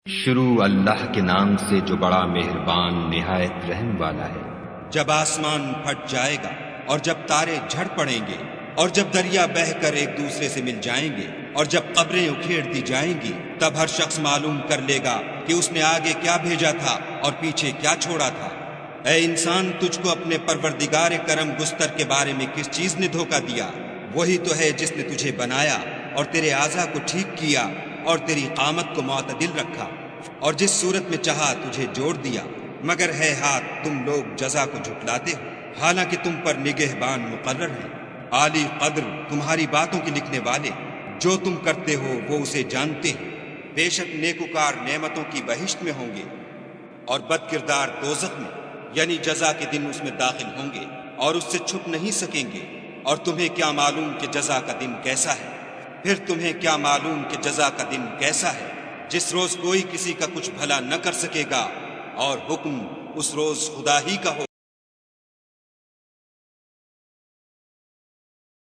شروع اللہ کے نام سے جو بڑا مہربان نہایت رحم والا ہے۔ جب آسمان پھٹ جائے گا اور جب تارے جھڑ پڑیں گے اور جب دریا بہہ کر ایک دوسرے سے مل جائیں گے اور جب قبریں اکھیڑ دی جائیں گی، تب ہر شخص معلوم کر لے گا کہ اس نے آگے کیا بھیجا تھا اور پیچھے کیا چھوڑا تھا۔ اے انسان، تجھ کو اپنے پروردگار کرم گستر کے بارے میں کس چیز نے دھوکہ دیا؟ وہی تو ہے جس نے تجھے بنایا اور تیرے اعضاء کو ٹھیک کیا اور تیری قامت کو معتدل رکھا اور جس صورت میں چاہا تجھے جوڑ دیا، مگر ہے ہاتھ تم لوگ جزا کو جھٹلاتے ہو، حالانکہ تم پر نگہبان مقرر ہیں، عالی قدر تمہاری باتوں کے لکھنے والے، جو تم کرتے ہو وہ اسے جانتے ہیں۔ بے شک نیکوکار نعمتوں کی بہشت میں ہوں گے اور بد کردار دوزخ میں، یعنی جزا کے دن اس میں داخل ہوں گے اور اس سے چھپ نہیں سکیں گے۔ اور تمہیں کیا معلوم کہ جزا کا دن کیسا ہے؟ پھر تمہیں کیا معلوم کہ جزا کا دن کیسا ہے، جس روز کوئی کسی کا کچھ بھلا نہ کر سکے گا اور حکم اس روز خدا ہی کا ہو۔